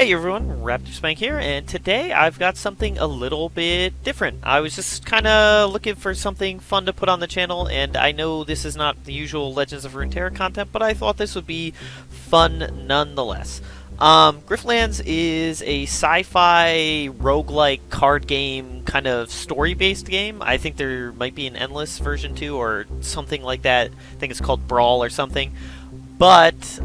Hey everyone, Raptor Spank here, and today I've got something a little bit different. I was just kind of looking for something fun to put on the channel, and I know this is not the usual Legends of Runeterra content, but I thought this would be fun nonetheless. Griftlands is a sci-fi roguelike card game, kind of story-based game. I think there might be an Endless version too, or something like that. I think it's called Brawl or something. But,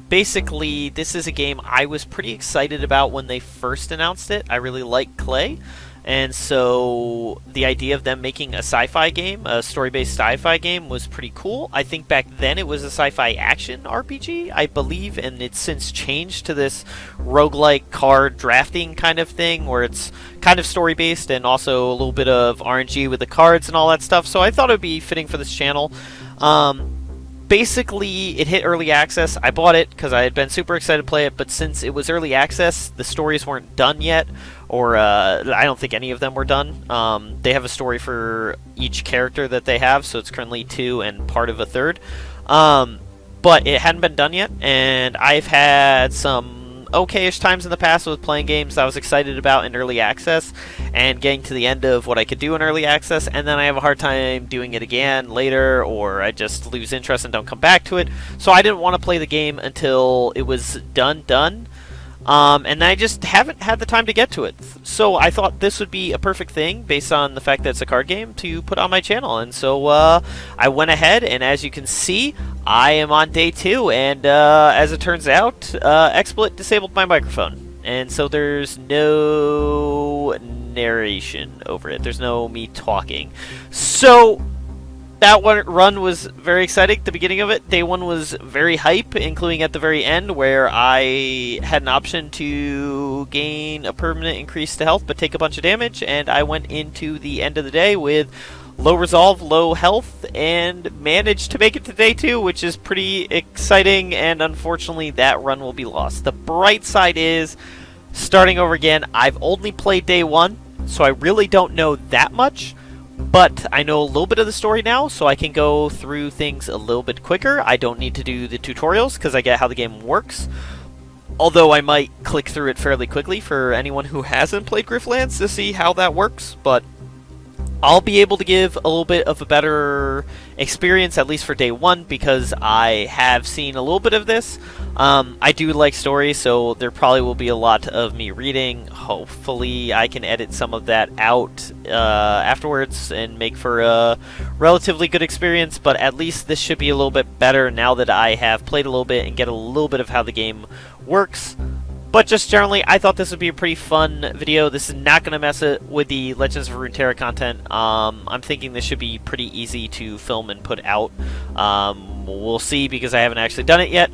basically, this is a game I was pretty excited about when they first announced it. I really like Clay, and so the idea of them making a sci-fi game, a story-based sci-fi game, was pretty cool. I think back then it was a sci-fi action RPG, I believe, and it's since changed to this roguelike card drafting kind of thing, where it's kind of story-based and also a little bit of RNG with the cards and all that stuff, so I thought it would be fitting for this channel. Basically, it hit early access. I bought it because I had been super excited to play it, but since it was early access, the stories weren't done yet, or I don't think any of them were done. They have a story for each character that they have, so it's currently 2 and part of a 3rd. But it hadn't been done yet, and I've had some okay-ish times in the past with playing games I was excited about in early access and getting to the end of what I could do in early access, and then I have a hard time doing it again later, or I just lose interest and don't come back to it. So I didn't want to play the game until it was done. And I just haven't had the time to get to it. So I thought this would be a perfect thing, based on the fact that it's a card game, to put on my channel. And so I went ahead, and as you can see, I am on day 2. And as it turns out, XSplit disabled my microphone. And so there's no narration over it. There's no me talking. So that run was very exciting at the beginning of it. Day 1 was very hype, including at the very end, where I had an option to gain a permanent increase to health but take a bunch of damage, and I went into the end of the day with low resolve, low health, and managed to make it to day 2, which is pretty exciting, and unfortunately that run will be lost. The bright side is, starting over again, I've only played day 1, so I really don't know that much. But I know a little bit of the story now, so I can go through things a little bit quicker. I don't need to do the tutorials, because I get how the game works. Although I might click through it fairly quickly for anyone who hasn't played Griftlands to see how that works. But I'll be able to give a little bit of a better experience, at least for day 1, because I have seen a little bit of this. I do like stories, so there probably will be a lot of me reading. Hopefully I can edit some of that out afterwards and make for a relatively good experience, but at least this should be a little bit better now that I have played a little bit and get a little bit of how the game works. But just generally, I thought this would be a pretty fun video. This is not going to mess it with the Legends of Runeterra content. I'm thinking this should be pretty easy to film and put out. We'll see, because I haven't actually done it yet.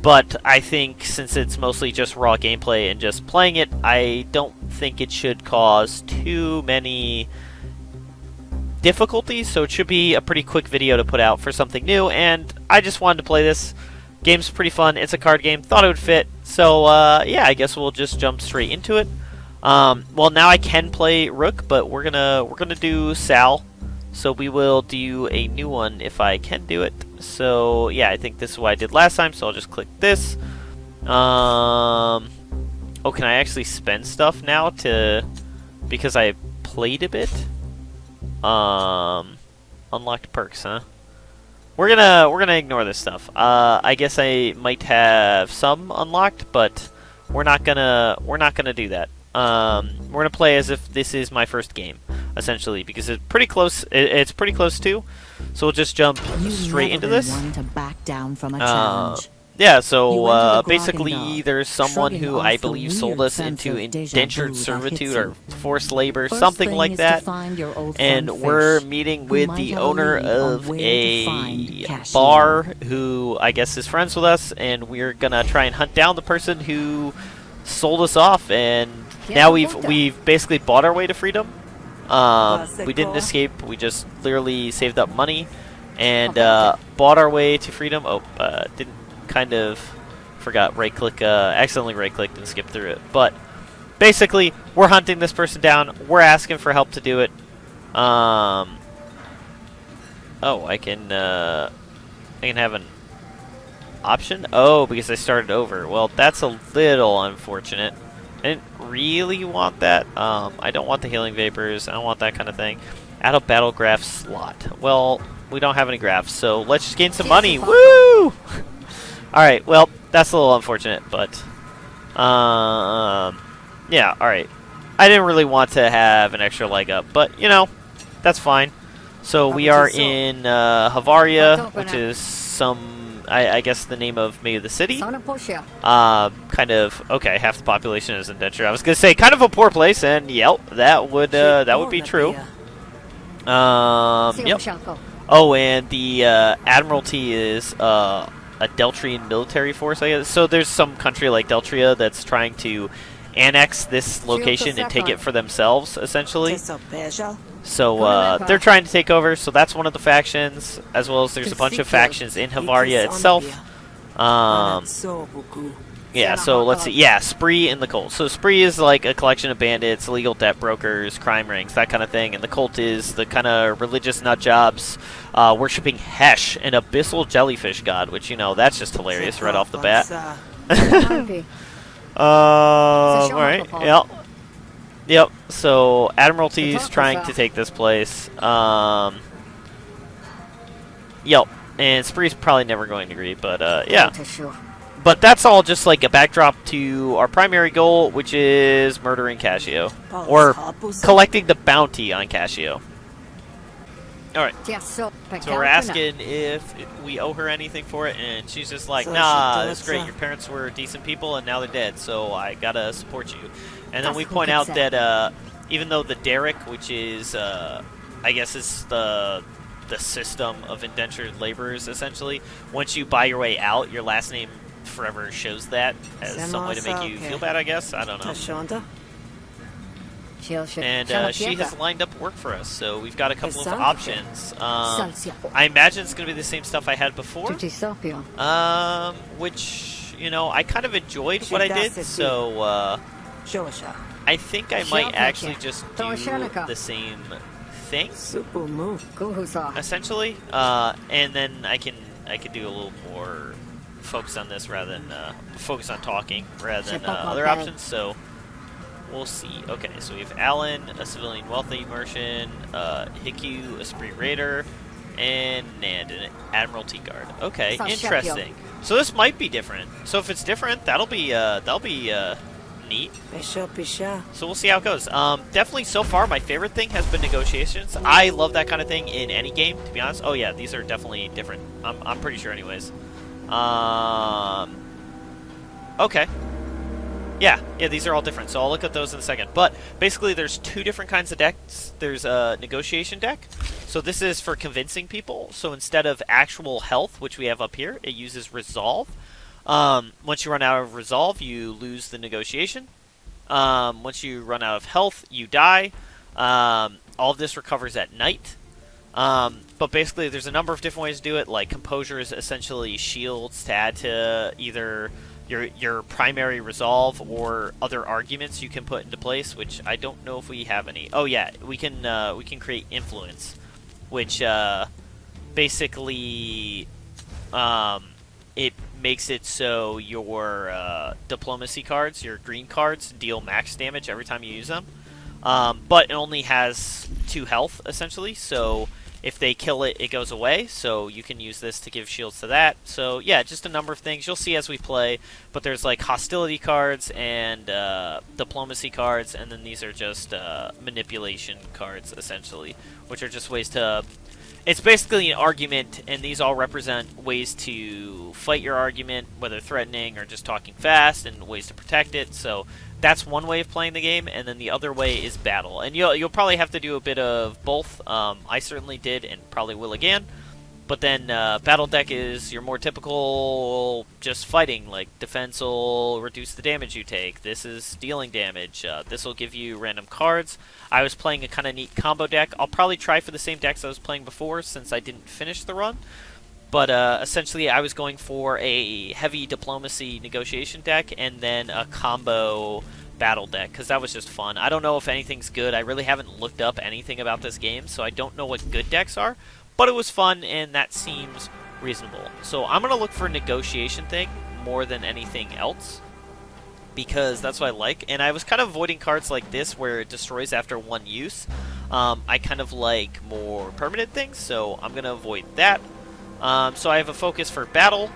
But I think since it's mostly just raw gameplay and just playing it, I don't think it should cause too many difficulties. So it should be a pretty quick video to put out for something new. And I just wanted to play this. Game's pretty fun. It's a card game. Thought it would fit. So, yeah, I guess we'll just jump straight into it. Well, now I can play Rook, but we're gonna do Sal. So we will do a new one if I can do it. So, yeah, I think this is what I did last time, so I'll just click this. Oh, can I actually spend stuff now because I played a bit? Unlocked perks, huh? We're gonna ignore this stuff. I guess I might have some unlocked, but we're not gonna do that. We're gonna play as if this is my first game, essentially, because it's pretty close. It's pretty close too. So we'll just jump straight into this. To back down from a challenge. Yeah, so basically there's someone who I believe sold us into indentured servitude or forced labor, something like that, and we're meeting with the owner of a bar who I guess is friends with us, and we're gonna try and hunt down the person who sold us off, and now we've basically bought our way to freedom. We didn't escape, we just literally saved up money and bought our way to freedom. Oh, didn't kind of forgot right-click, accidentally right-clicked and skipped through it. But basically, we're hunting this person down. We're asking for help to do it. Oh, I can have an option? Oh, because I started over. Well, that's a little unfortunate. I didn't really want that. I don't want the healing vapors. I don't want that kind of thing. Add a battle graph slot. Well, we don't have any graphs, so let's just gain some money. Woo! Alright, well, that's a little unfortunate, but... yeah, alright. I didn't really want to have an extra leg up, but, you know, that's fine. So we are in Havaria, which is I guess the name of maybe the city. Kind of, okay, half the population is indentured. I was going to say kind of a poor place, and yep, that would be true. Yep. Oh, and the Admiralty is a Deltrian military force, I guess. So there's some country like Deltria that's trying to annex this location and take it for themselves, essentially. So they're trying to take over, so that's one of the factions, as well as there's a bunch of factions in Havaria itself. Yeah, so let's see. Yeah, Spree and the Cult. So Spree is like a collection of bandits, illegal debt brokers, crime rings, that kind of thing. And the Cult is the kind of religious nutjobs worshipping Hesh, an abyssal jellyfish god, which, you know, that's just hilarious right off the bat. Alright, yep. Yep, so Admiralty's trying to take this place. Yep, and Spree's probably never going to agree, but yeah. But that's all just like a backdrop to our primary goal, which is murdering Casio. Or collecting the bounty on Casio. Alright, so we're asking if we owe her anything for it, and she's just like, nah, that's great, your parents were decent people and now they're dead, so I gotta support you. And then we point out that even though the Derrik, which is, I guess is the system of indentured laborers, essentially, once you buy your way out, your last name forever shows that as some way to make you feel bad, I guess. I don't know. And she has lined up work for us, so we've got a couple of options. I imagine it's going to be the same stuff I had before, which, you know, I kind of enjoyed what I did, so I think I might actually just do the same thing, essentially, and then I can do a little more focus on this rather than focus on talking rather than other options. So we'll see. Okay, so we have Alan, a civilian wealthy merchant, Hiku, a spree raider, and Nand, an admiralty guard. Okay, interesting. So this might be different. So if it's different, that'll be neat. So we'll see how it goes. Definitely so far my favorite thing has been negotiations. I love that kind of thing in any game, to be honest. Oh yeah, these are definitely different. I'm pretty sure anyways. Okay. Yeah, these are all different, so I'll look at those in a second. But basically there's two different kinds of decks. There's a negotiation deck. So this is for convincing people. So instead of actual health, which we have up here, it uses resolve. Once you run out of resolve, you lose the negotiation. Once you run out of health, you die. All of this recovers at night. But basically, there's a number of different ways to do it. Like, composure is essentially shields to add to either your primary resolve or other arguments you can put into place, which I don't know if we have any. Oh yeah, we can create influence, which basically it makes it so your diplomacy cards, your green cards, deal max damage every time you use them. But it only has 2 health, essentially, so if they kill it, it goes away, so you can use this to give shields to that. So yeah, just a number of things. You'll see as we play, but there's like hostility cards and diplomacy cards, and then these are just manipulation cards, essentially, which are just ways to... It's basically an argument, and these all represent ways to fight your argument, whether threatening or just talking fast, and ways to protect it. So that's one way of playing the game, and then the other way is battle. And you'll probably have to do a bit of both. I certainly did, and probably will again. But then battle deck is your more typical just fighting, like defense will reduce the damage you take. This is dealing damage. This will give you random cards. I was playing a kind of neat combo deck. I'll probably try for the same decks I was playing before since I didn't finish the run. But essentially I was going for a heavy diplomacy negotiation deck and then a combo battle deck because that was just fun. I don't know if anything's good. I really haven't looked up anything about this game, so I don't know what good decks are. But it was fun, and that seems reasonable. So I'm gonna look for a negotiation thing more than anything else, because that's what I like. And I was kind of avoiding cards like this where it destroys after one use. I kind of like more permanent things, so I'm gonna avoid that. So I have a focus for battle,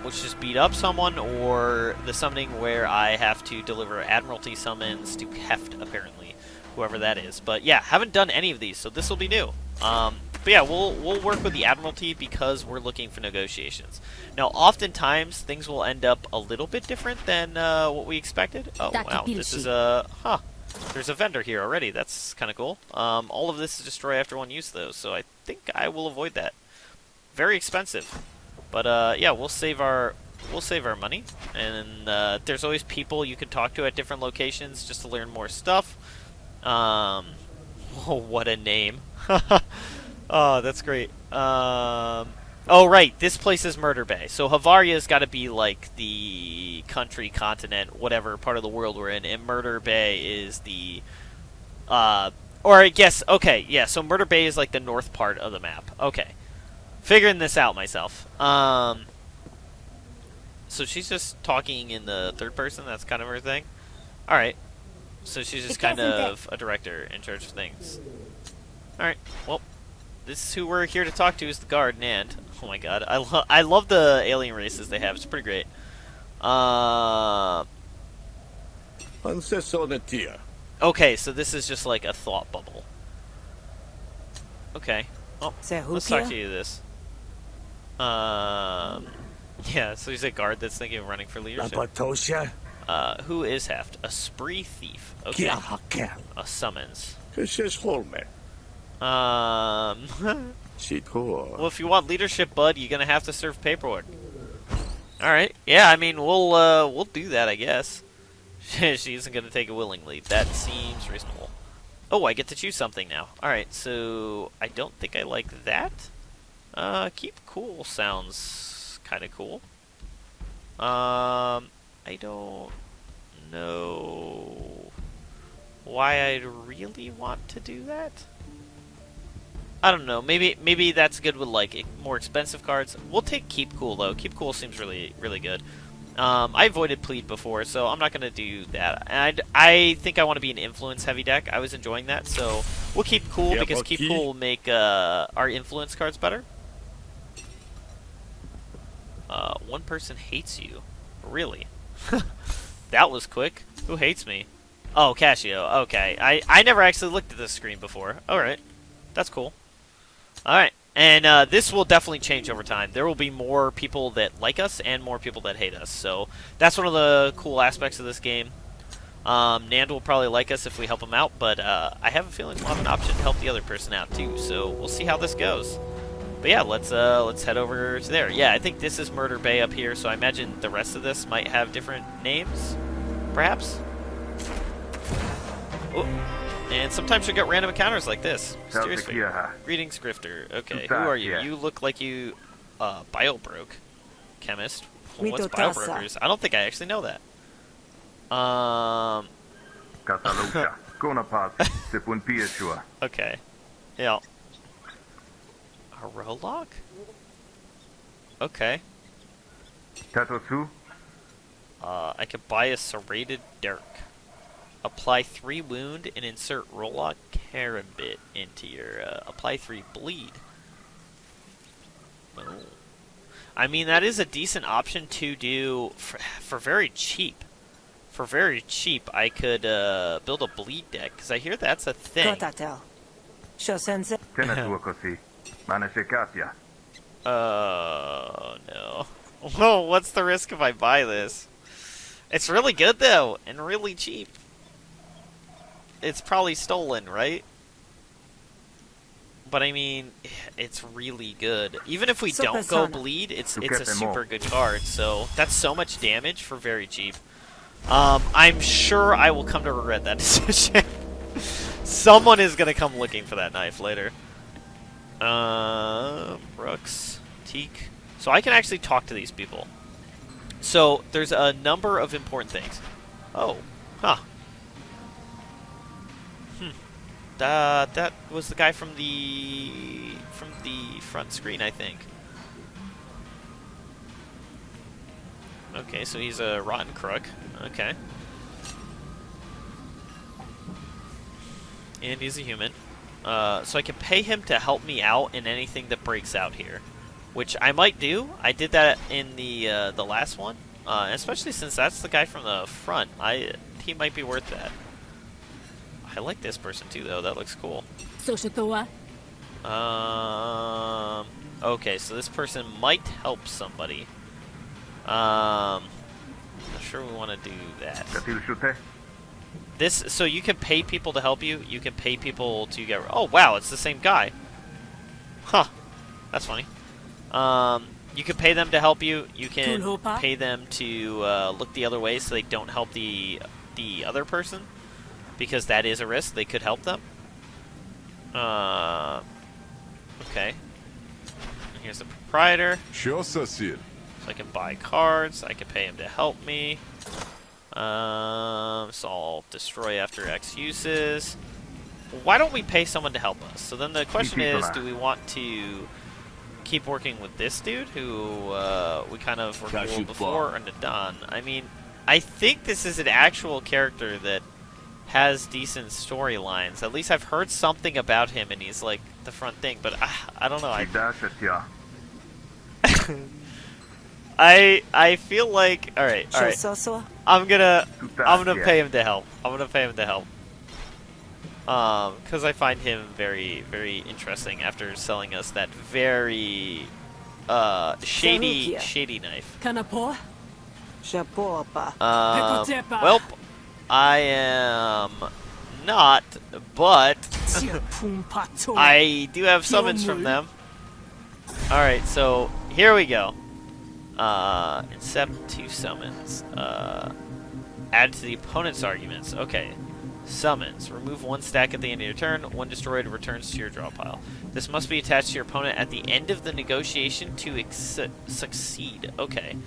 which is beat up someone, or the summoning where I have to deliver Admiralty summons to Heft, apparently, whoever that is. But yeah, haven't done any of these, so this will be new. But yeah, we'll work with the Admiralty because we're looking for negotiations. Now, oftentimes things will end up a little bit different than what we expected. Oh wow, this is a There's a vendor here already. That's kind of cool. All of this is destroy after one use, though, so I think I will avoid that. Very expensive, but yeah, we'll save our money. And there's always people you can talk to at different locations just to learn more stuff. Oh, what a name! Oh, that's great. Oh, right, this place is Murder Bay. So Havaria's got to be like the country, continent, whatever part of the world we're in, and Murder Bay is the, or I guess, okay, yeah, so Murder Bay is like the north part of the map. Okay. Figuring this out myself. So she's just talking in the third person, that's kind of her thing. Alright. So she's just kind of a director in charge of things. Alright, well, this is who we're here to talk to, is the guard, Nand. Oh my god, I love the alien races they have, it's pretty great. Okay, so this is just like a thought bubble. Okay, well, let's talk to you this. Yeah, so he's a guard that's thinking of running for leadership. Who is Heft? A spree thief. Okay. A summons. Well, if you want leadership, bud, you're gonna have to serve paperwork. Alright, yeah, I mean, we'll do that, I guess. She isn't gonna take it willingly. That seems reasonable. Oh, I get to choose something now. Alright, so I don't think I like that. Keep cool sounds kind of cool. I don't know why I'd really want to do that. I don't know. Maybe that's good with like more expensive cards. We'll take Keep Cool though. Keep Cool seems really good. I avoided Plead before, so I'm not gonna do that. And I think I want to be an influence heavy deck. I was enjoying that, so we'll keep Cool because Keep Cool will make our influence cards better. One person hates you. Really? That was quick. Who hates me? Oh, Casio. Okay. I never actually looked at this screen before. Alright. That's cool. Alright. And this will definitely change over time. There will be more people that like us and more people that hate us. So that's one of the cool aspects of this game. Nand will probably like us if we help him out, but I have a feeling we'll have an option to help the other person out too. So we'll see how this goes. But yeah, let's head over to there. Yeah, I think this is Murder Bay up here, so I imagine the rest of this might have different names, perhaps? Oh, and sometimes you get random encounters like this. Mysterious figure. Greetings, Grifter. Okay, who are you? You look like you, biobroke. Chemist. Well, what's biobrokers? I don't think I actually know that. Okay. Yeah. A Rolock? Okay. I could buy a serrated dirk. Apply 3 wound and insert Rolock Carabit into your, apply 3 bleed. Oh. I mean, that is a decent option to do for very cheap. For very cheap, I could, build a bleed deck, because I hear that's a thing. Oh, no. Oh, what's the risk if I buy this? It's really good, though, and really cheap. It's probably stolen, right? But I mean, it's really good. Even if we don't go bleed, it's a super good card, so that's so much damage for very cheap. I'm sure I will come to regret that decision. Someone is gonna come looking for that knife later. Brooks, Teak. So I can actually talk to these people. So there's a number of important things. Oh, huh. That was the guy from the front screen, I think. Okay, so he's a rotten crook. Okay. And he's a human. So I can pay him to help me out in anything that breaks out here, which I might do. I did that in the last one, especially since that's the guy from the front. He might be worth that. I like this person too, though. That looks cool. Okay, so this person might help somebody. Not sure we want to do that. So you can pay people to help you. You can pay people to get. Oh wow, it's the same guy. Huh, that's funny. You can pay them to help you. You can pay them to look the other way so they don't help the other person, because that is a risk. They could help them. Okay. Here's the proprietor. So I can buy cards. I can pay him to help me. So I'll destroy after X uses. Why don't we pay someone to help us? So then the question is, do we want to keep working with this dude who we kind of worked with before, or Nand? I mean, I think this is an actual character that has decent storylines. At least I've heard something about him, and he's like the front thing. But I don't know. I feel like all right. I'm gonna pay him to help. Because I find him very, very interesting after selling us that very shady knife. Well, I am not, but I do have summons from them. Alright, so here we go. Incept 2 summons. Add to the opponent's arguments. Okay. Summons. Remove 1 stack at the end of your turn. 1 destroyed returns to your draw pile. This must be attached to your opponent at the end of the negotiation to succeed. Okay.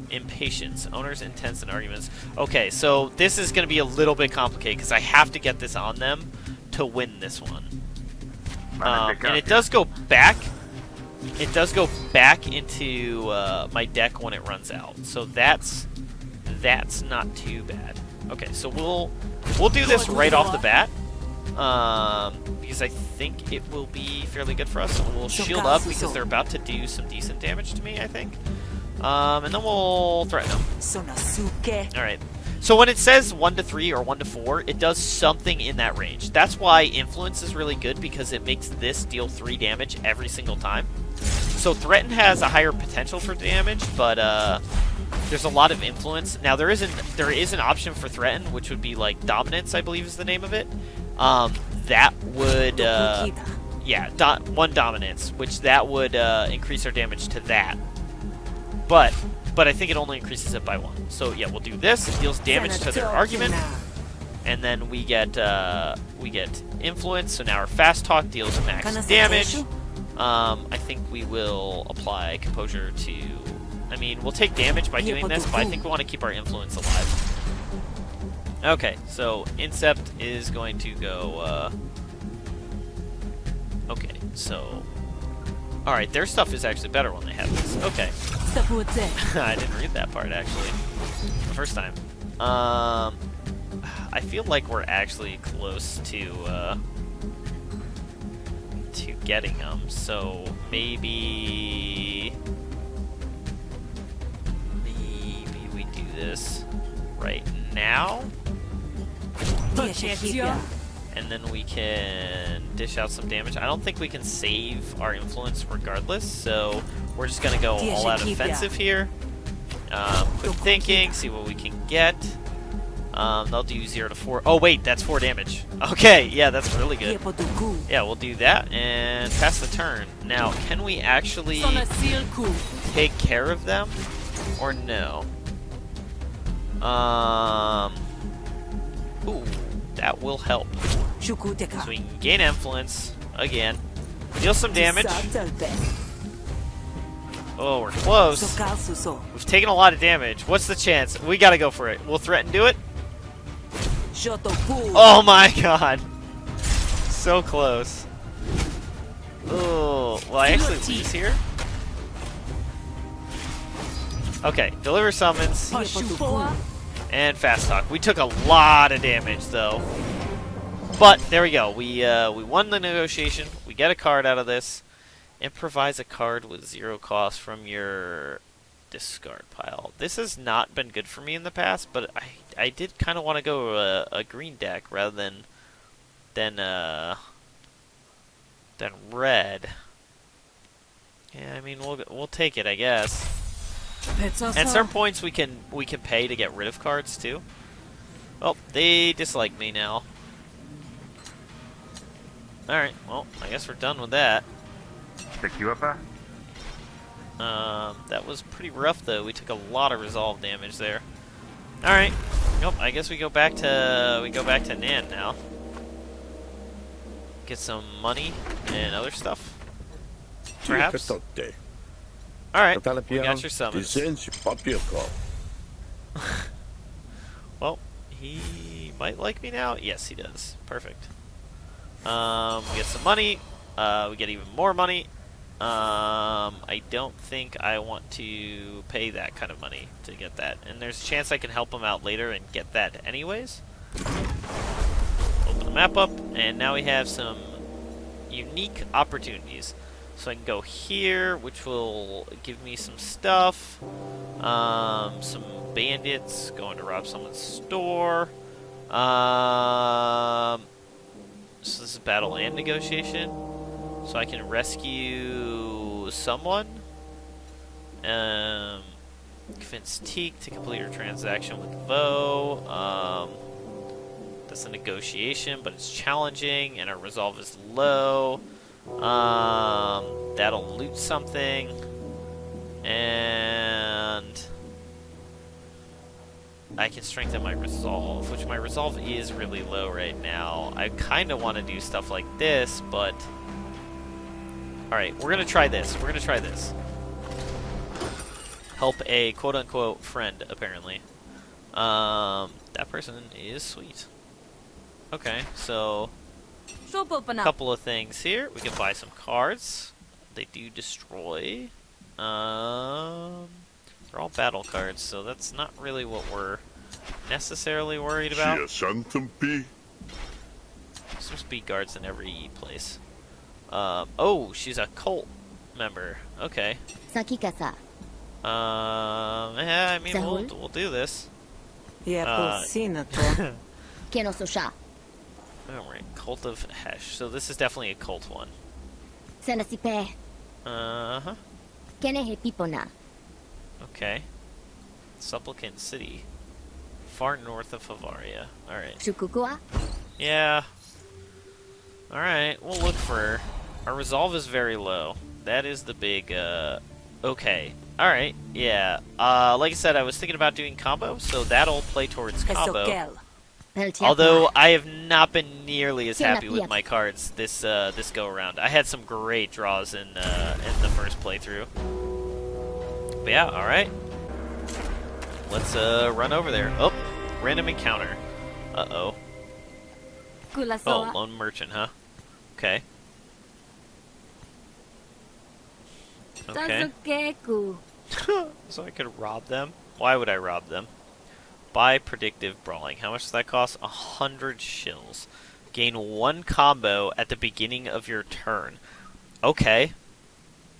Impatience. Owner's intents and arguments. Okay, so this is going to be a little bit complicated because I have to get this on them to win this one. And it does go back. It does go back into my deck when it runs out. So that's not too bad. Okay, so we'll do this right off the bat, because I think it will be fairly good for us. We'll shield up because they're about to do some decent damage to me, I think. And then we'll threaten them. Alright. So when it says 1 to 3 or 1 to 4, it does something in that range. That's why Influence is really good, because it makes this deal 3 damage every single time. So Threaten has a higher potential for damage, but there's a lot of Influence. Now there is an option for Threaten, which would be like Dominance, I believe is the name of it. That would 1 Dominance, which that would increase our damage to that. But I think it only increases it by 1. So yeah, we'll do this. It deals damage to their argument, and then we get Influence. So now our Fast Talk deals max damage. I think we will apply Composure to. I mean, we'll take damage by doing this, but I think we want to keep our Influence alive. Okay, so Incept is going to go. Okay, so. Alright, their stuff is actually better when they have this. Okay. I didn't read that part, actually. The first time. I feel like we're actually close to getting them, so maybe we do this right now? And then we can dish out some damage. I don't think we can save our Influence regardless, so we're just gonna go all out offensive here. Quick thinking, see what we can get. They'll do 0 to 4. Oh wait, that's 4 damage. Okay, yeah, that's really good. Yeah, we'll do that and pass the turn. Now, can we actually take care of them or no? Ooh, that will help. So we can gain Influence again, deal some damage. Oh, we're close. We've taken a lot of damage. What's the chance? We gotta go for it. We'll threaten do it. Oh my god. So close. Oh, well, I actually lose here. Okay, deliver summons and fast talk. We took a lot of damage though, but there we go. We won the negotiation. We get a card out of this. Improvise a card with 0 cost from your discard pile. This has not been good for me in the past, but I did kind of want to go a green deck rather than red. Yeah, I mean we'll take it, I guess. At certain points we can pay to get rid of cards too. Oh, they dislike me now. All right, well I guess we're done with that. That was pretty rough though. We took a lot of resolve damage there. All right. Nope. I guess we go back to Nand now. Get some money and other stuff. Perhaps. All right. We got your summons. Well, he might like me now. Yes, he does. Perfect. We get some money. We get even more money. I don't think I want to pay that kind of money to get that. And there's a chance I can help him out later and get that anyways. Open the map up, and now we have some unique opportunities. So I can go here, which will give me some stuff. Some bandits going to rob someone's store. So this is battle and negotiation. So I can rescue someone. Convince Teak to complete her transaction with Vo. That's a negotiation, but it's challenging, and our resolve is low. That'll loot something. And I can strengthen my resolve, which my resolve is really low right now. I kind of want to do stuff like this, but... Alright, we're going to try this. We're going to try this. Help a quote-unquote friend, apparently. That person is sweet. Okay, so... a couple of things here. We can buy some cards. They do destroy. They're all battle cards, so that's not really what we're necessarily worried about. There's supposed to be guards in every place. Oh, she's a cult member. Okay. Yeah, I mean, we'll do this. Alright, Cult of Hesh. So this is definitely a cult one. Uh-huh. Okay. Supplicant City. Far north of Bavaria. Alright. Yeah. Alright, we'll look for her. Our resolve is very low. That is the big, okay. Alright, yeah. Like I said, I was thinking about doing combo, so that'll play towards combo. Although I have not been nearly as happy with my cards this go around. I had some great draws in the first playthrough. But yeah, all right. Let's run over there. Oh, random encounter. Uh-oh. Oh, lone merchant, huh? Okay. Okay. So I could rob them? Why would I rob them? Buy predictive brawling. How much does that cost? 100 shills. Gain 1 combo at the beginning of your turn. Okay.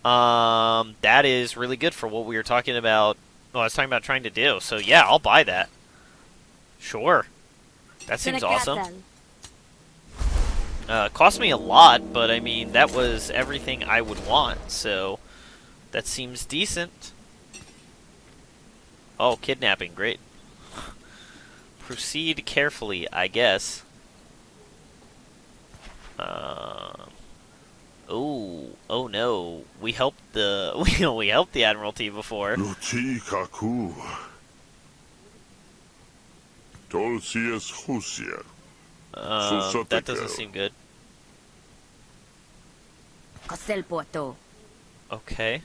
That is really good for what we were talking about. Well, I was talking about trying to do. So yeah, I'll buy that. Sure. That seems awesome. Cost me a lot, but I mean, that was everything I would want, so that seems decent. Oh, kidnapping, great. Proceed carefully, I guess. Oh no, we helped the we helped the Admiralty before. That doesn't seem good. Okay.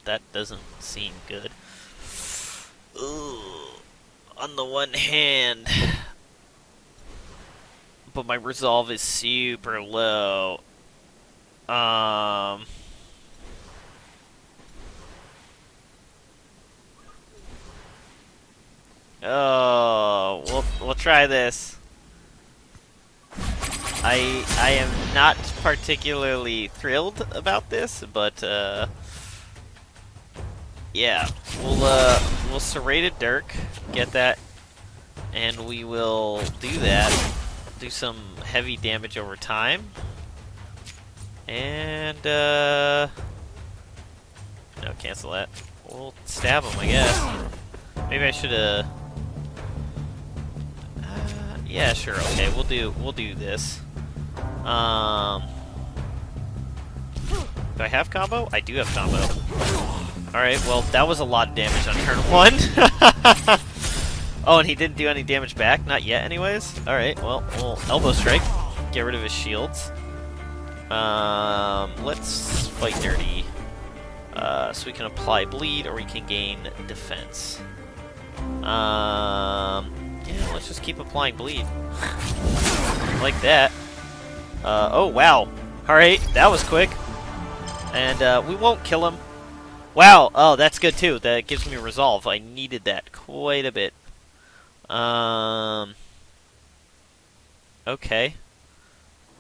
That doesn't seem good. Ooh, on the one hand, but my resolve is super low. Um. Oh, we'll try this. I am not particularly thrilled about this, but yeah, we'll serrated Dirk, get that, and we will do that. Do some heavy damage over time, and no, cancel that. We'll stab him, I guess. Maybe I should have. Yeah, sure. Okay, we'll do this. Do I have combo? I do have combo. Alright, well, that was a lot of damage on turn 1. Oh, and he didn't do any damage back? Not yet, anyways. Alright, well, we'll elbow strike. Get rid of his shields. Let's fight dirty. So we can apply bleed, or we can gain defense. Yeah, let's just keep applying bleed. Like that. Oh, wow. Alright, that was quick. And, we won't kill him. Wow, oh, that's good too. That gives me resolve. I needed that quite a bit. Okay.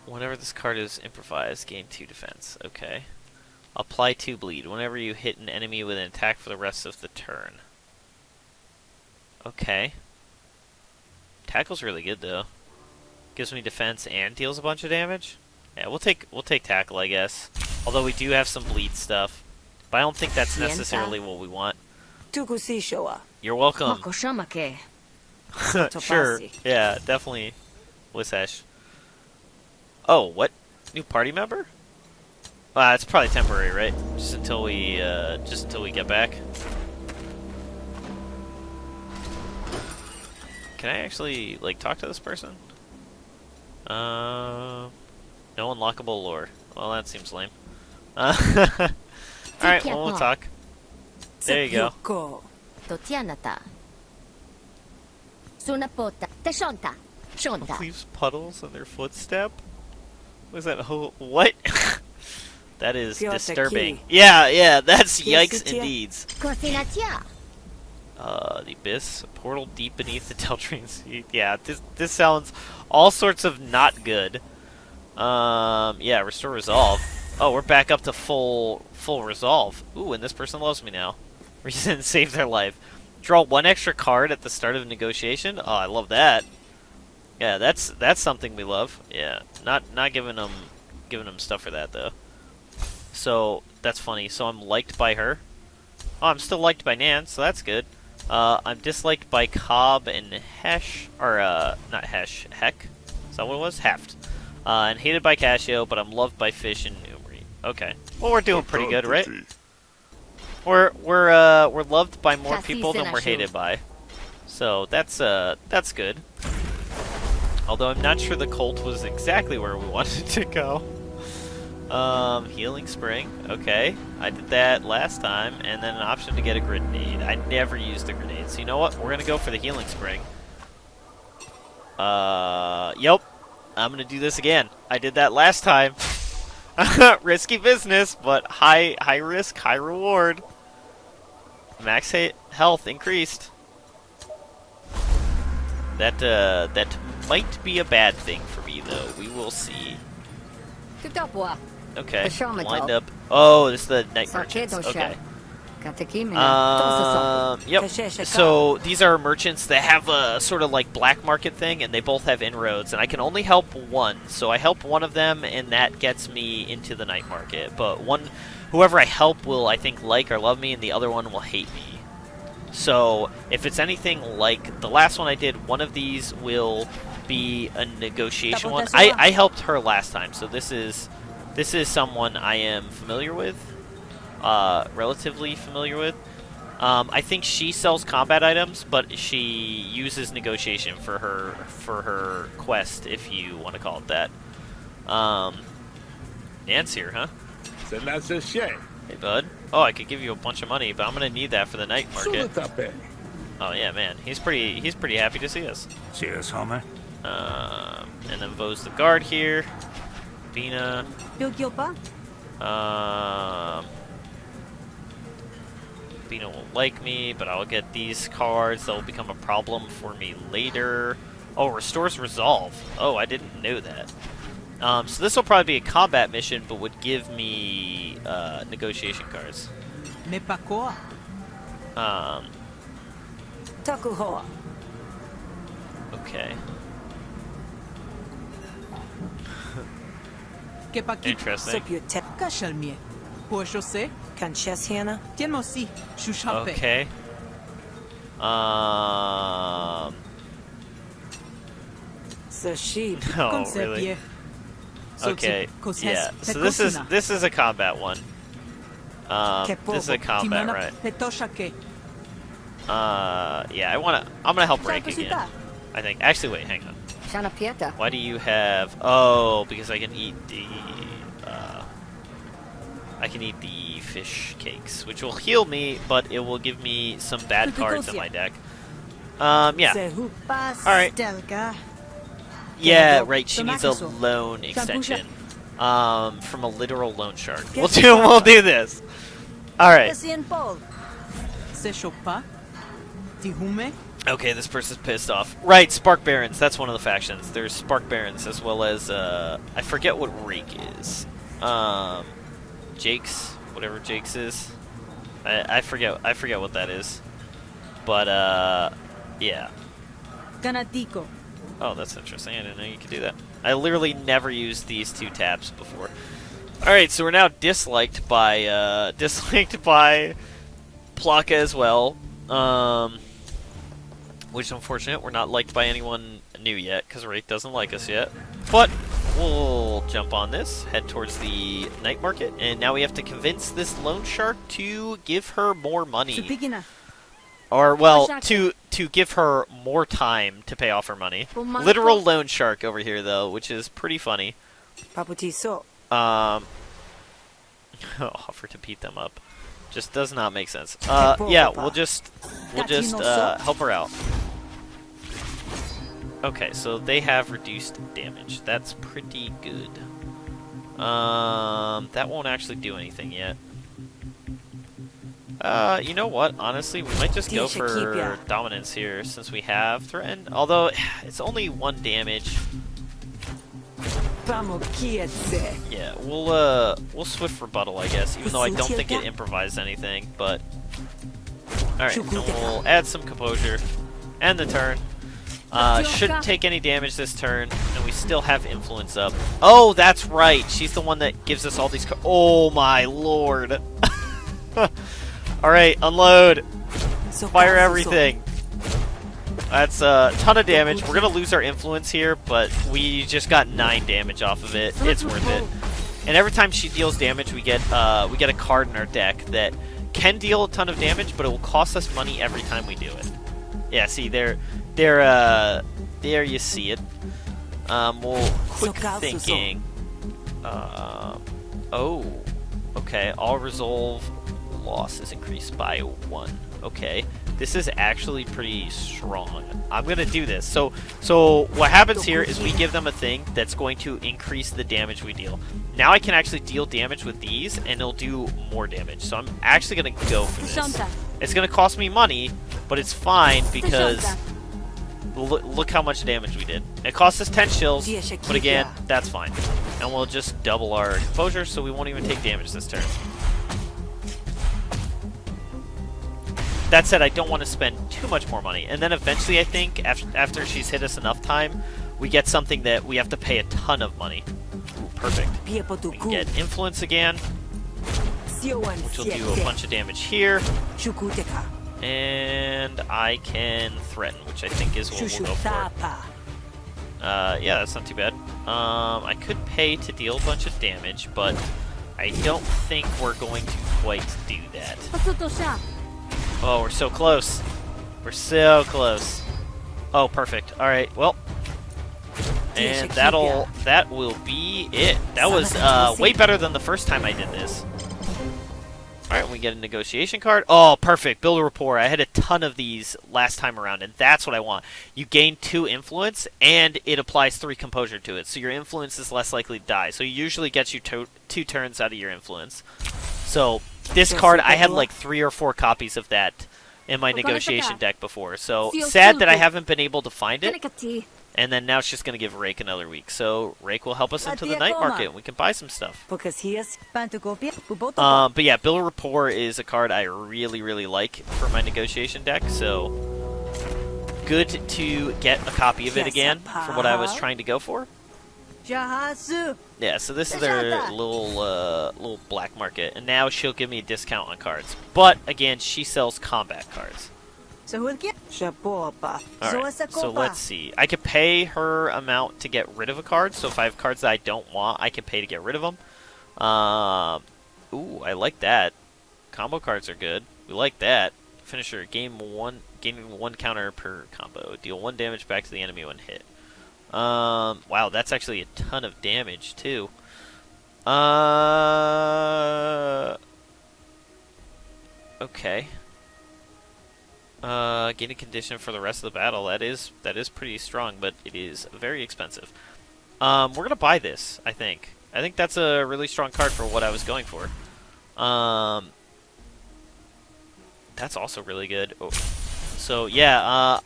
Whenever this card is improvised, gain 2 defense. Okay. Apply 2 bleed whenever you hit an enemy with an attack for the rest of the turn. Okay. Tackle's really good though. Gives me defense and deals a bunch of damage. Yeah, we'll take tackle, I guess. Although we do have some bleed stuff, but I don't think that's necessarily what we want. You're welcome. Sure. Yeah, definitely. Wisesh. Oh, what? New party member? It's probably temporary, right? Just until we get back. Can I actually, like, talk to this person? No unlockable lore. Well, that seems lame. Alright, well, we'll talk. There you go. Leaves puddles on their footstep? What is that? What? That is disturbing. Yeah, that's yikes indeed. The abyss, a portal deep beneath the Teltrain Sea. Yeah, this sounds all sorts of not good. Yeah, restore resolve. Oh, we're back up to full resolve. Ooh, and this person loves me now. Reason save their life. Draw 1 extra card at the start of a negotiation. Oh, I love that. Yeah, that's something we love. Yeah, not giving them stuff for that though. So that's funny. So I'm liked by her. Oh, I'm still liked by Nand, so that's good. I'm disliked by Cobb and Hesh, or not Hesh, Heck. Is that what it was? Heft. And hated by Casio, but I'm loved by Fish and Umri. Okay. Well, we're doing pretty good, right? We're loved by more people than we're hated by. So that's good. Although I'm not sure the cult was exactly where we wanted to go. Healing Spring. Okay. I did that last time, and then an option to get a grenade. I never used a grenade, so you know what? We're gonna go for the Healing Spring. Yep. I'm gonna do this again. I did that last time. Risky business, but high risk, high reward. Max health increased. That might be a bad thing for me, though. We will see. Okay, lined up. Oh, this is the night merchants. Okay. Yep. So these are merchants that have a sort of like black market thing, and they both have inroads, and I can only help one. So I help one of them, and that gets me into the night market. But whoever I help will, I think, like or love me, and the other one will hate me. So if it's anything like the last one I did, one of these will be a negotiation one. I helped her last time, so this is someone I am familiar with. Relatively familiar with. I think she sells combat items, but she uses negotiation for her quest, if you want to call it that. Nand's here, huh? Hey, bud. Oh, I could give you a bunch of money, but I'm gonna need that for the night market. Oh yeah, man. He's pretty happy to see us. Cheers, homie. And then Vo's the guard here. Bina. Bina won't like me, but I'll get these cards. That will become a problem for me later. Oh, restores resolve. Oh, I didn't know that. So this will probably be a combat mission, but would give me negotiation cards. Okay. Interesting. Okay. Oh, really? Okay. Yeah. So this is a combat one. This is a combat, right? Yeah. I'm gonna help rank again. I think. Actually, wait. Hang on. Why do you have? Oh, because I can eat the. I can eat the fish cakes, which will heal me, but it will give me some bad cards in my deck. Yeah. Alright. Yeah, right, she needs a loan extension. From a literal loan shark. We'll do this. Alright. Okay, this person's pissed off. Right, Spark Barons, that's one of the factions. There's Spark Barons as well as I forget what Reek is. Jake's, whatever Jake's is. I forget what that is. But yeah. Oh, that's interesting. I didn't know you could do that. I literally never used these two taps before. Alright, so we're now disliked by Plaka as well. Which is unfortunate. We're not liked by anyone new yet, because Rake doesn't like us yet. But we'll jump on this, head towards the night market, and now we have to convince this loan shark to give her more money. Or, well, to give her more time to pay off her money. Literal loan shark over here, though, which is pretty funny. Offer to beat them up. Just does not make sense. Yeah, we'll just help her out. Okay, so they have reduced damage. That's pretty good. That won't actually do anything yet. You know what? Honestly, we might just go for dominance here since we have threatened. Although it's only 1 damage. Yeah, we'll swift rebuttal, I guess, even though I don't think it improvised anything, but alright, and we'll add some composure. End the turn. Shouldn't take any damage this turn, and we still have influence up. Oh, that's right! She's the one that gives us all these oh my lord! Alright, unload! Fire everything! That's a ton of damage. We're gonna lose our influence here, but we just got 9 damage off of it. It's worth it. And every time she deals damage, we get a card in our deck that can deal a ton of damage, but it will cost us money every time we do it. Yeah, see there you see it. Well, quick thinking. Oh, okay. All resolve loss is increased by 1. Okay. This is actually pretty strong. I'm gonna do this. So what happens here is we give them a thing that's going to increase the damage we deal. Now I can actually deal damage with these, and it'll do more damage. So I'm actually gonna go for this. It's gonna cost me money, but it's fine because look how much damage we did. It cost us 10 shills, but again, that's fine. And we'll just double our composure, so we won't even take damage this turn. That said, I don't want to spend too much more money. And then eventually, I think, after she's hit us enough time, we get something that we have to pay a ton of money. Ooh, perfect. We can get influence again, which will do a bunch of damage here. And I can threaten, which I think is what we'll go for. Yeah, that's not too bad. I could pay to deal a bunch of damage, but I don't think we're going to quite do that. Oh, we're so close. We're so close. Oh, perfect. Alright, well. And that will be it. That was way better than the first time I did this. Alright, we get a negotiation card. Oh, perfect. Build a rapport. I had a ton of these last time around, and that's what I want. You gain 2 influence, and it applies 3 composure to it, so your influence is less likely to die. So it usually gets you 2 turns out of your influence. So this card, I had like 3 or 4 copies of that in my negotiation deck before. So sad that I haven't been able to find it. And then now it's just going to give Rake another week. So Rake will help us into the night market, and we can buy some stuff. But yeah, Build Rapport is a card I really, really like for my negotiation deck. So good to get a copy of it again for what I was trying to go for. Yeah, so this is their little black market. And now she'll give me a discount on cards. But again, she sells combat cards. Alright, so let's see. I could pay her amount to get rid of a card. So if I have cards that I don't want, I can pay to get rid of them. Ooh, I like that. Combo cards are good. We like that. Finisher, gaining 1 counter per combo. Deal 1 damage back to the enemy when hit. Wow, that's actually a ton of damage, too. Okay. Gain a condition for the rest of the battle. That is pretty strong, but it is very expensive. We're gonna buy this, I think. I think that's a really strong card for what I was going for. That's also really good. Oh. So yeah,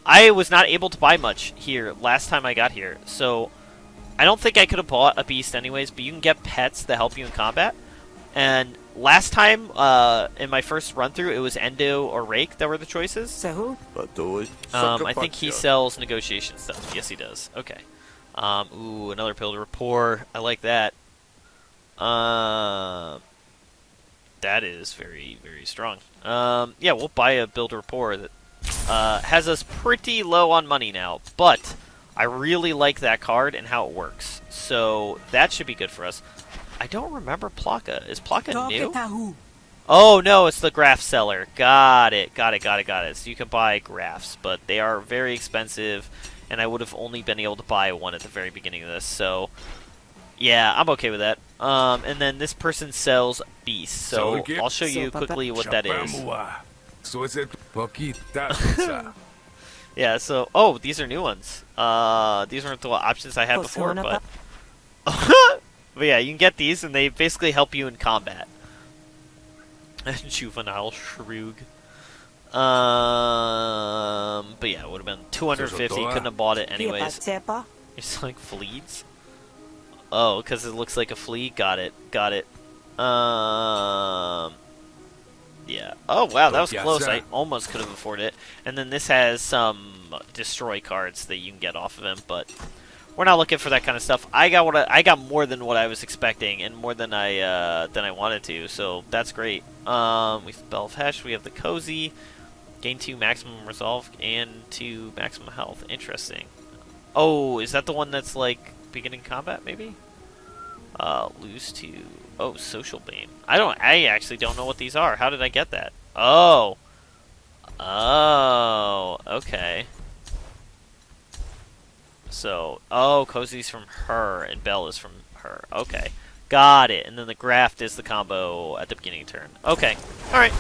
I was not able to buy much here last time I got here. So I don't think I could have bought a beast anyways, but you can get pets that help you in combat. And last time, in my first run-through, it was Endo or Rake that were the choices. I think he sells negotiation stuff. Yes, he does. Okay. Ooh, another Build Rapport. I like that. That is very, very strong. Yeah, we'll buy a Build Rapport that has us pretty low on money now. But I really like that card and how it works. So that should be good for us. I don't remember Plaka. Is Plaka new? Oh, no, it's the graph seller. Got it. So you can buy graphs, but they are very expensive, and I would have only been able to buy one at the very beginning of this, so yeah, I'm okay with that. And then this person sells beasts, so I'll show you quickly what that is. Yeah, so, oh, these are new ones. These weren't the options I had before, but... But yeah, you can get these, and they basically help you in combat. Juvenile Shroog. But yeah, it would have been 250. Couldn't have bought it anyways. You're selling fleas? Oh, because it looks like a flea? Got it. Yeah. Oh, wow, that was close. I almost could have afforded it. And then this has some destroy cards that you can get off of him, but... We're not looking for that kind of stuff. I got more than what I was expecting, and more than I wanted to. So that's great. We spell Hesh. We have the Cozy, gain 2 maximum resolve and 2 maximum health. Interesting. Oh, is that the one that's like beginning combat? Maybe. Lose 2. Oh, social bane. I actually don't know what these are. How did I get that? Oh. Okay. So, oh, Cozy's from her, and Bell is from her. Okay. Got it. And then the Graft is the combo at the beginning of turn. Okay. Alright.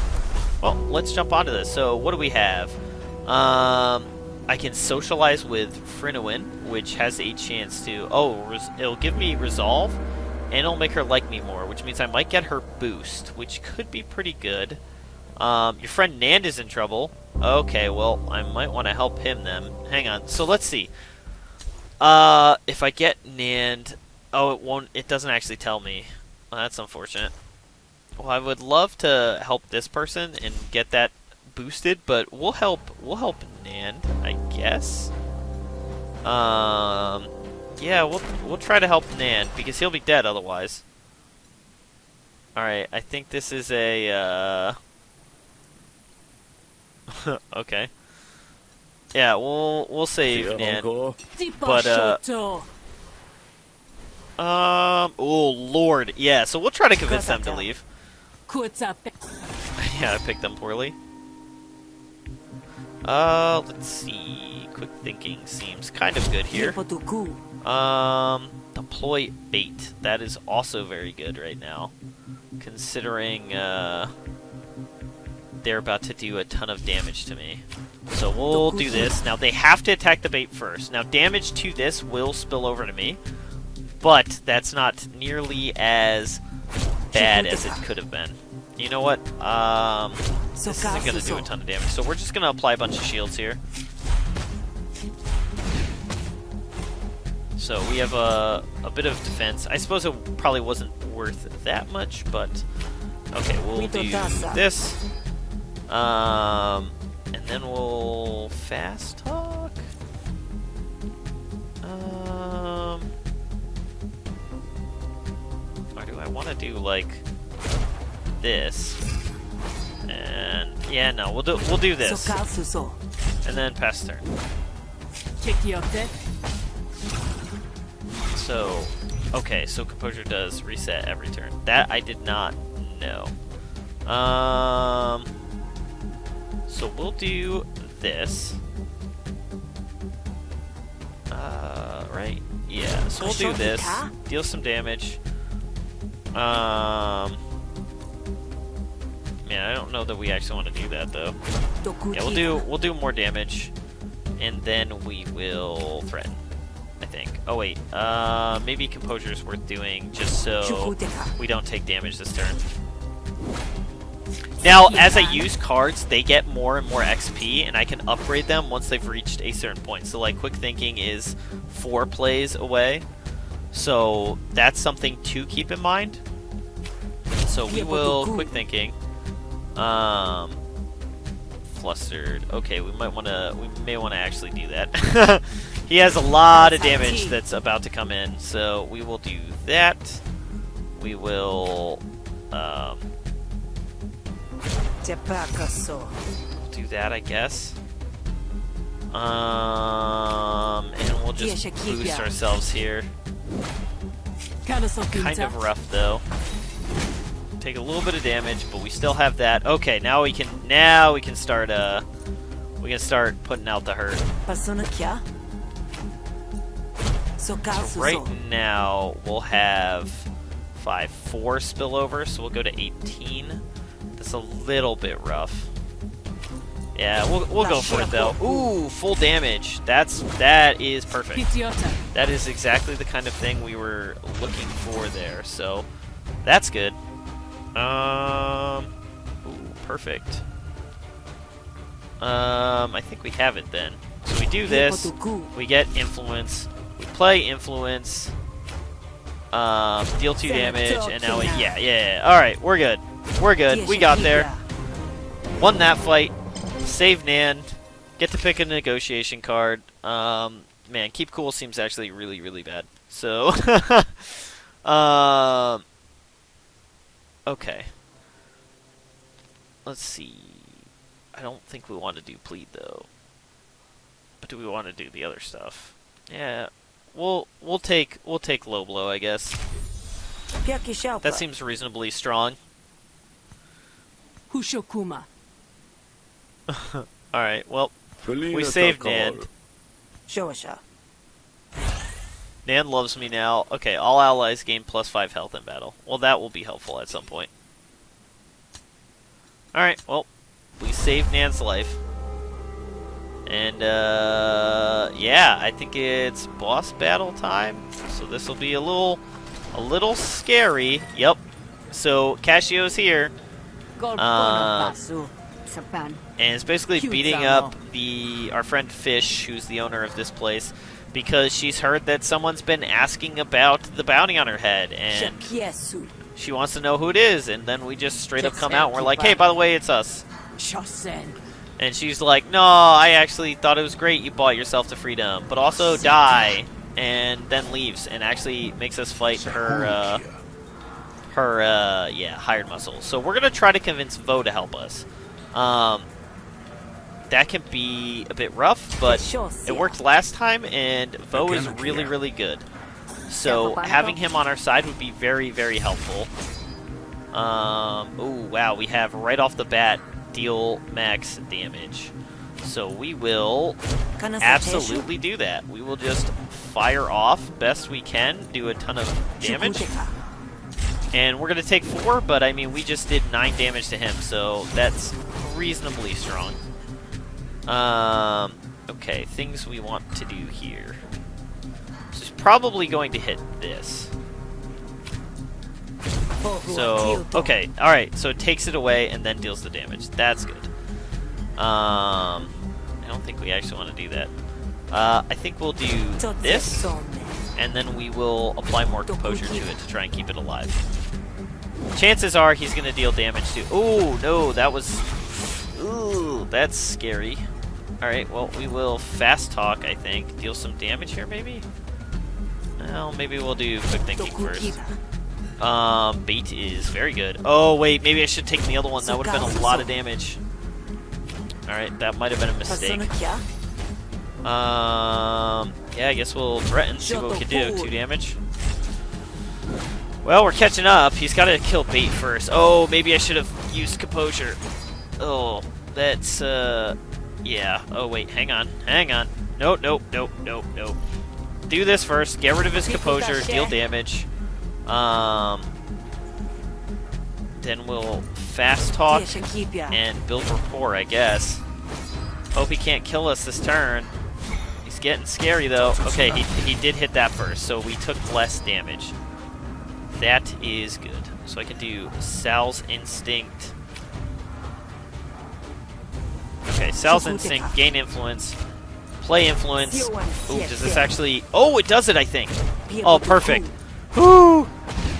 Well, let's jump onto this. So, what do we have? I can socialize with Frinowin, which has a chance to... Oh, it'll give me Resolve, and it'll make her like me more, which means I might get her Boost, which could be pretty good. Your friend Nand is in trouble. Okay, well, I might want to help him then. Hang on. So, let's see. If I get Nand... Oh, it doesn't actually tell me. Well, that's unfortunate. Well, I would love to help this person and get that boosted, but we'll help Nand, I guess. Yeah, we'll try to help Nand, because he'll be dead otherwise. Alright, I think this is a, okay. Yeah, we'll save Nand. But, oh, Lord. Yeah, so we'll try to convince them to leave. Yeah, I picked them poorly. Let's see. Quick thinking seems kind of good here. Deploy bait. That is also very good right now. considering they're about to do a ton of damage to me. So we'll do this. Now they have to attack the bait first. Now damage to this will spill over to me, but that's not nearly as bad as it could have been. You know what? This isn't going to do a ton of damage, so we're just going to apply a bunch of shields here. So we have a bit of defense. I suppose it probably wasn't worth that much, but okay, we'll do this. And then we'll fast talk. Or do I want to do like this? And yeah, no, we'll do this. And then pass turn. So, okay, so composure does reset every turn. That I did not know. So we'll do this. Right? Yeah, so we'll do this. Deal some damage. Man, I don't know that we actually want to do that though. Yeah, we'll do more damage, and then we will threaten. I think. Oh wait, maybe composure is worth doing just so we don't take damage this turn. Now, as I use cards, they get more and more XP, and I can upgrade them once they've reached a certain point. So, like, Quick Thinking is 4 plays away, so that's something to keep in mind. So we will Quick Thinking. Flustered. Okay, we may want to actually do that. He has a lot of damage that's about to come in, so we will do that. We will do that, I guess. And we'll just boost ourselves here. Kind of rough though. Take a little bit of damage, but we still have that. Okay, now we can start putting out the hurt. So right now we'll have 4 spillover, so we'll go to 18. That's a little bit rough. Yeah, we'll go for it though. Ooh, full damage. That is perfect. That is exactly the kind of thing we were looking for there. So that's good. Ooh, perfect. I think we have it then. So we do this. We get influence. We play influence. Deal 2 damage, and now yeah. All right, we're good. We're good. We got there. Won that fight. Save Nand. Get to pick a negotiation card. Man, keep cool seems actually really, really bad. So, okay. Let's see. I don't think we want to do plead though. But do we want to do the other stuff? Yeah. We'll take low blow, I guess. That seems reasonably strong. Hushokuma. Alright, well, we saved Nand. Nand loves me now. Okay, all allies gain +5 health in battle. Well, that will be helpful at some point. Alright, well, we saved Nand's life. And, yeah, I think it's boss battle time. So this will be a little scary. Yep. So, Casio's here. And it's basically beating up our friend Fish, who's the owner of this place, because she's heard that someone's been asking about the bounty on her head, and she wants to know who it is, and then we just straight up come out and we're like, hey, by the way, it's us. And she's like, no, I actually thought it was great you bought yourself to freedom, but also die, and then leaves, and actually makes us fight her hired muscle. So we're gonna try to convince Vo to help us. That can be a bit rough, but it worked last time, and Vo is really, really good. So having him on our side would be very, very helpful. Oh wow, we have right off the bat deal max damage. So we will absolutely do that. We will just fire off best we can, do a ton of damage. And we're going to take 4, but I mean, we just did 9 damage to him, so that's reasonably strong. Okay, things we want to do here. So he's probably going to hit this. So, okay, alright, so it takes it away and then deals the damage. That's good. I don't think we actually want to do that. I think we'll do this, and then we will apply more composure to it to try and keep it alive. Chances are he's going to deal damage to... Oh, no, that was... Ooh, that's scary. Alright, well, we will fast talk, I think. Deal some damage here, maybe? Well, maybe we'll do quick thinking first. Bait is very good. Oh, wait, maybe I should take the other one. That would have been a lot of damage. Alright, that might have been a mistake. Yeah, I guess we'll threaten, see what we can do. 2 damage. Well, we're catching up. He's got to kill Bait first. Oh, maybe I should have used Composure. Oh, that's, yeah. Oh, wait, hang on. Hang on. Nope, nope, nope, nope, nope. Do this first. Get rid of his Composure. Deal damage. Then we'll fast talk and build rapport, I guess. Hope he can't kill us this turn. He's getting scary, though. Okay, he did hit that first, so we took less damage. That is good. So I can do Sal's Instinct. Okay, Sal's Instinct, gain influence, play influence. Ooh, does this actually... Oh, it does it, I think. Oh, perfect. Woo!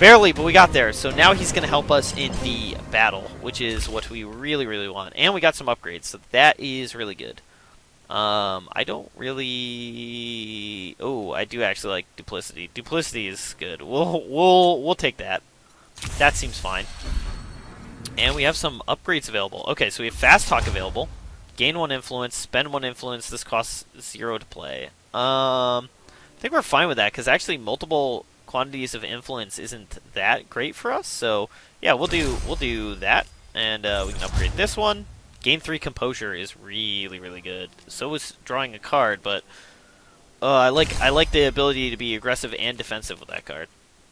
Barely, but we got there. So now he's going to help us in the battle, which is what we really, really want. And we got some upgrades, so that is really good. I don't really... Oh, I do actually like Duplicity. Duplicity is good. We'll take that. That seems fine. And we have some upgrades available. Okay, so we have Fast Talk available. Gain 1 influence, spend 1 influence. This costs 0 to play. I think we're fine with that, because actually multiple quantities of influence isn't that great for us. So yeah, we'll do that, and we can upgrade this one. Gain 3 composure is really, really good. So is drawing a card, but I like the ability to be aggressive and defensive with that card.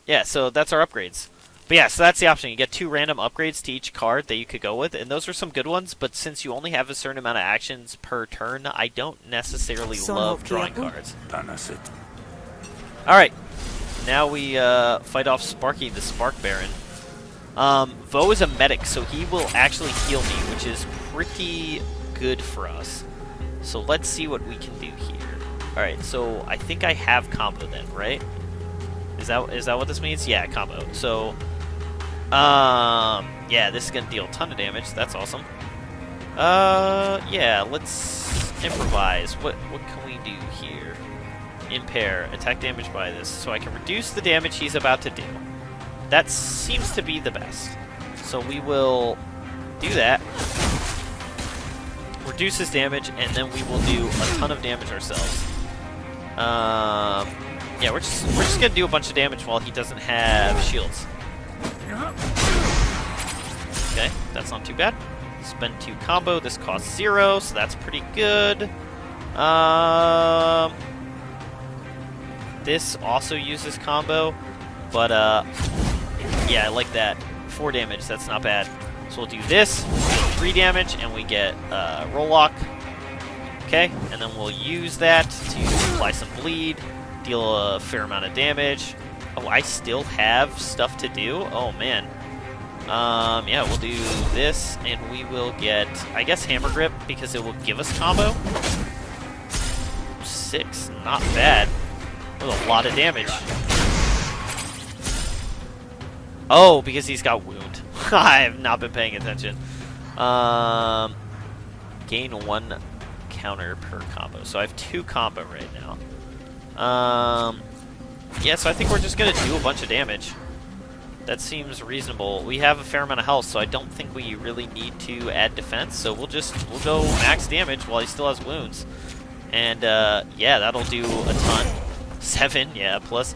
Yeah, so that's our upgrades. But yeah, so that's the option. You get 2 random upgrades to each card that you could go with, and those are some good ones, but since you only have a certain amount of actions per turn, I don't necessarily love drawing cards. Alright, now we fight off Sparky, the Spark Baron. Vo is a medic, so he will actually heal me, which is pretty good for us. So let's see what we can do here. Alright, so I think I have combo then, right? Is that what this means? Yeah, combo. So, yeah, this is gonna deal a ton of damage. That's awesome. Yeah, let's improvise. What can we do here? Impair, attack damage by this, so I can reduce the damage he's about to do. That seems to be the best. So we will do that. Reduce his damage, and then we will do a ton of damage ourselves. Yeah, we're just gonna do a bunch of damage while he doesn't have shields. Okay, that's not too bad. Spend 2 combo. This costs 0, so that's pretty good. This also uses combo, but yeah, I like that. 4 damage. That's not bad. So we'll do this. 3 damage, and we get roll lock. Okay, and then we'll use that to apply some bleed. Deal a fair amount of damage. Oh, I still have stuff to do? Oh, man. Yeah, we'll do this, and we will get, I guess, Hammer Grip, because it will give us combo. 6, not bad. That was a lot of damage. Oh, because he's got Wound. I have not been paying attention. Gain 1 counter per combo. So I have 2 combo right now. Yeah, so I think we're just going to do a bunch of damage. That seems reasonable. We have a fair amount of health, so I don't think we really need to add defense. So we'll go max damage while he still has wounds. And, yeah, that'll do a ton. 7, yeah, plus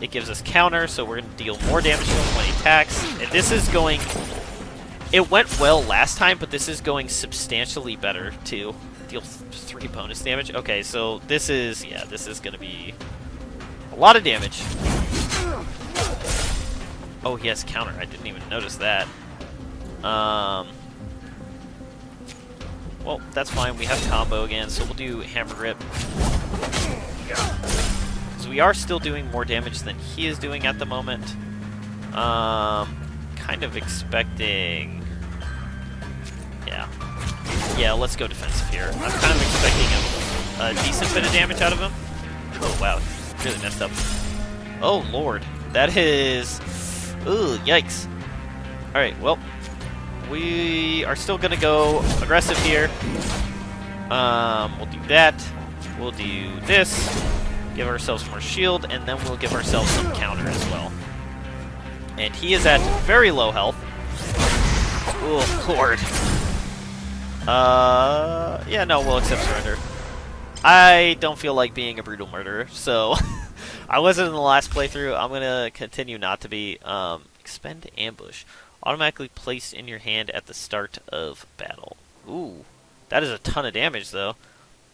it gives us counter, so we're going to deal more damage to him when he attacks. And this is going... It went well last time, but this is going substantially better, too. Deal 3 bonus damage. Okay, so this is going to be a lot of damage. Oh, he has counter. I didn't even notice that. Well, that's fine. We have combo again, so we'll do Hammer Grip. Because we are still doing more damage than he is doing at the moment. Kind of expecting... Yeah. Yeah, let's go defensive here. I'm kind of expecting a decent bit of damage out of him. Oh, wow. Really messed up. Oh, Lord. That is... Ooh, yikes. Alright, well... We are still going to go aggressive here. We'll do that. We'll do this. Give ourselves more shield, and then we'll give ourselves some counter as well. And he is at very low health. Oh, Lord. Yeah, no, we'll accept surrender. I don't feel like being a brutal murderer, so... I wasn't in the last playthrough. I'm going to continue not to be. Expend ambush. Automatically placed in your hand at the start of battle. Ooh. That is a ton of damage, though.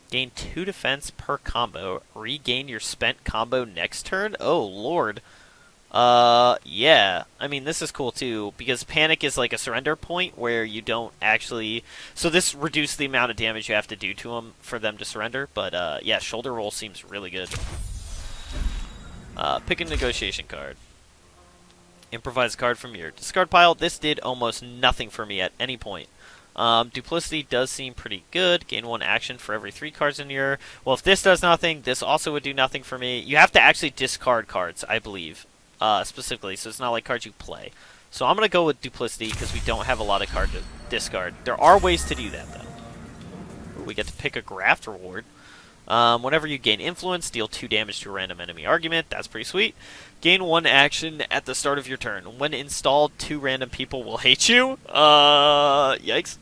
Gain 2 defense per combo. Regain your spent combo next turn? Oh, Lord. Yeah. I mean, this is cool, too, because Panic is like a surrender point where you don't actually... So this reduces the amount of damage you have to do to them for them to surrender, but, yeah, Shoulder Roll seems really good. Pick a negotiation card. Improvise a card from your discard pile. This did almost nothing for me at any point. Duplicity does seem pretty good. Gain 1 action for every 3 cards in your... Well, if this does nothing, this also would do nothing for me. You have to actually discard cards, I believe, specifically, so it's not like cards you play. So I'm going to go with Duplicity because we don't have a lot of cards to discard. There are ways to do that, though. Ooh, we get to pick a Graft reward. Whenever you gain influence, deal 2 damage to a random enemy argument. That's pretty sweet. Gain 1 action at the start of your turn. When installed, 2 random people will hate you. Yikes.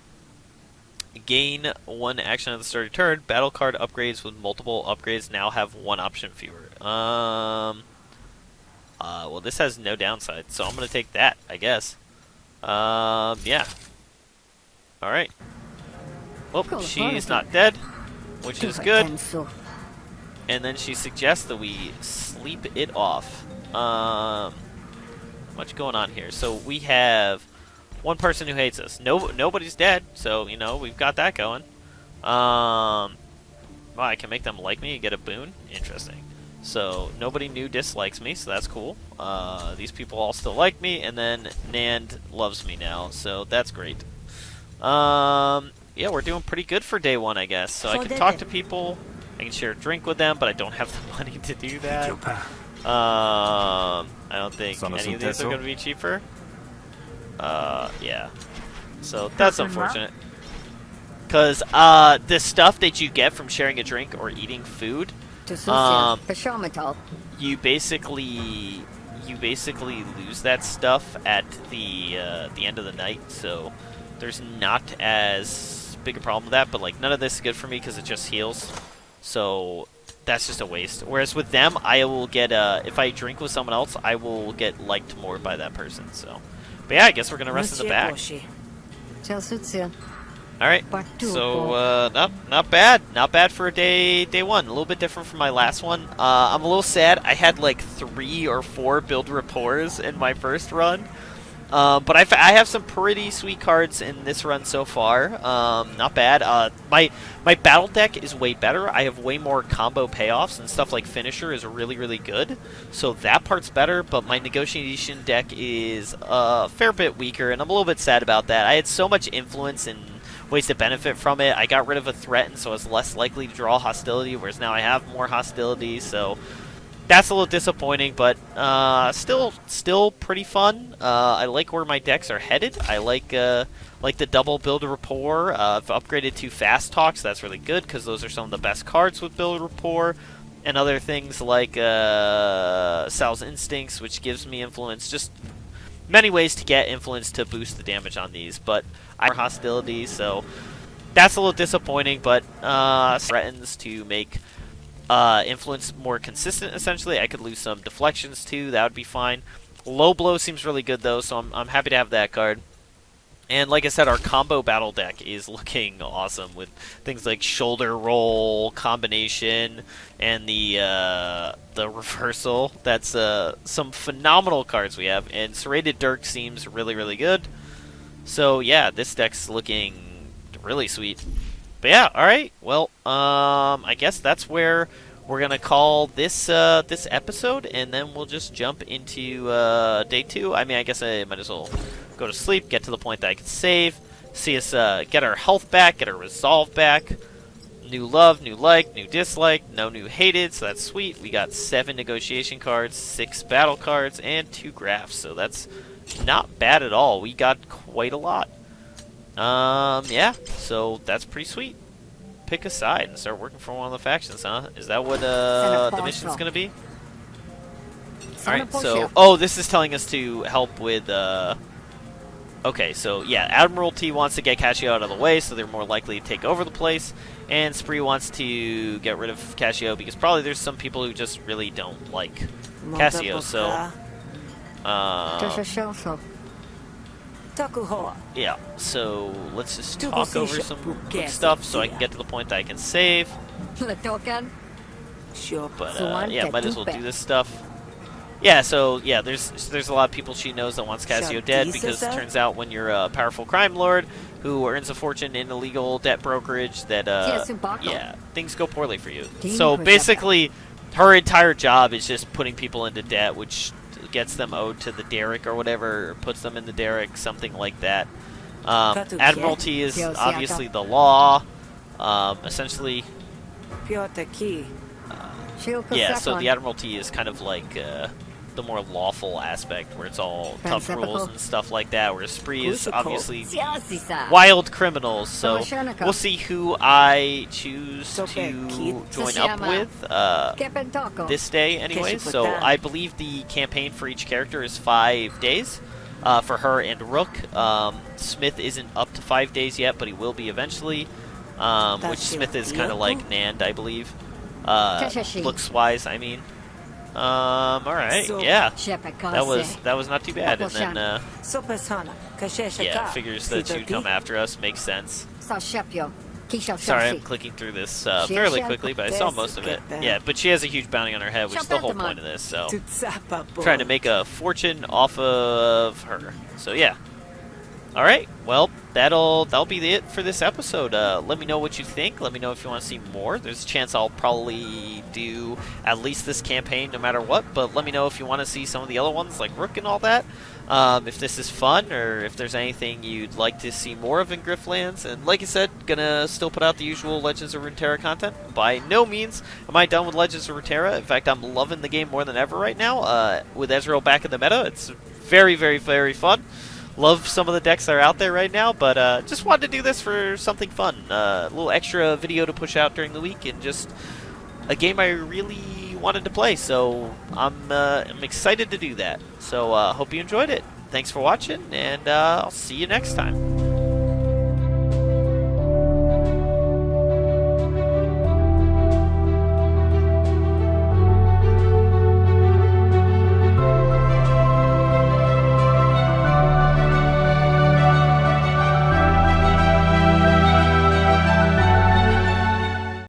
Gain 1 action at the start of your turn. Battle card upgrades with multiple upgrades now have 1 option fewer. Well, this has no downside, so I'm going to take that, I guess. Yeah. Alright. Well, she's not dead, which is good. And then she suggests that we sleep it off. What's going on here? So we have 1 person who hates us. Nobody's dead, so, you know, we've got that going. Well, I can make them like me and get a boon? Interesting. So, nobody new dislikes me, so that's cool. These people all still like me, and then Nand loves me now, so that's great. Yeah, we're doing pretty good for day 1, I guess. So I can talk to people, I can share a drink with them, but I don't have the money to do that. I don't think any of these are going to be cheaper. Yeah. So that's unfortunate. Because the stuff that you get from sharing a drink or eating food, you basically lose that stuff at the end of the night. So there's not as big a problem with that. But like none of this is good for me because it just heals. So that's just a waste. Whereas with them, I will get if I drink with someone else, I will get liked more by that person. So, but yeah, I guess we're gonna rest in the back. All right. So not bad for a day 1. A little bit different from my last one. I'm a little sad. I had like 3 or 4 build rapports in my first run. But I have some pretty sweet cards in this run so far. Not bad. My battle deck is way better. I have way more combo payoffs, and stuff like Finisher is really, really good. So that part's better, but my negotiation deck is a fair bit weaker, and I'm a little bit sad about that. I had so much influence and ways to benefit from it. I got rid of a threat, and so I was less likely to draw hostility, whereas now I have more hostility, so... That's a little disappointing, but still pretty fun. I like where my decks are headed. I like the double build rapport. I've upgraded to fast talks. That's really good because those are some of the best cards with build rapport, and other things like Sal's Instincts, which gives me influence. Just many ways to get influence to boost the damage on these, but I have hostility, so that's a little disappointing. But threatens to make influence more consistent, essentially. I could lose some deflections too, that would be fine. Low blow seems really good though, so I'm happy to have that card. And like I said, our combo battle deck is looking awesome with things like shoulder roll, combination, and the reversal. That's some phenomenal cards we have. And Serrated Dirk seems really, really good. So yeah, this deck's looking really sweet. But yeah, all right. Well, I guess that's where we're gonna call this this episode, and then we'll just jump into day 2. I mean, I guess I might as well go to sleep, get to the point that I can save, see us get our health back, get our resolve back. New love, new like, new dislike, no new hated, so that's sweet. We got 7 negotiation cards, 6 battle cards, and 2 graphs, so that's not bad at all. We got quite a lot. Yeah, so that's pretty sweet. Pick a side and start working for one of the factions, huh? Is that what the mission's gonna be? Alright, so this is telling us to help with okay, so yeah, Admiralty wants to get Casio out of the way, so they're more likely to take over the place, and Spree wants to get rid of Casio because probably there's some people who just really don't like Casio, so yeah, so let's just talk over some quick stuff so I can get to the point that I can save. But yeah, might as well do this stuff. Yeah, so yeah, there's a lot of people she knows that wants Casio dead because it turns out when you're a powerful crime lord who earns a fortune in illegal debt brokerage, that yeah, things go poorly for you. So basically, her entire job is just putting people into debt, which gets them owed to the Derrik or whatever, or puts them in the Derrik, something like that. Admiralty is obviously the law, essentially. Yeah, so the Admiralty is kind of like the more lawful aspect, where it's all tough rules and stuff like that, where Spree is obviously wild criminals, so we'll see who I choose to join up with this day anyway. So I believe the campaign for each character is 5 days for her and Rook. Smith isn't up to 5 days yet, but he will be eventually, which Smith is kind of like Nand, I believe. Looks-wise, I mean. Alright, yeah. That was not too bad, and then, yeah, figures that she'd come after us, makes sense. Sorry, I'm clicking through this fairly quickly, but I saw most of it. Yeah, but she has a huge bounty on her head, which is the whole point of this, so trying to make a fortune off of her. So, yeah. Alright, well, that'll be it for this episode. Let me know what you think. Let me know if you want to see more. There's a chance I'll probably do at least this campaign no matter what, but let me know if you want to see some of the other ones like Rook and all that. If this is fun, or if there's anything you'd like to see more of in Griftlands. And like I said, gonna still put out the usual Legends of Runeterra content. By no means am I done with Legends of Runeterra. In fact, I'm loving the game more than ever right now. With Ezreal back in the meta, it's very, very, very fun. Love some of the decks that are out there right now, but just wanted to do this for something fun. A little extra video to push out during the week, and just a game I really wanted to play, so I'm excited to do that. So hope you enjoyed it. Thanks for watching, and I'll see you next time.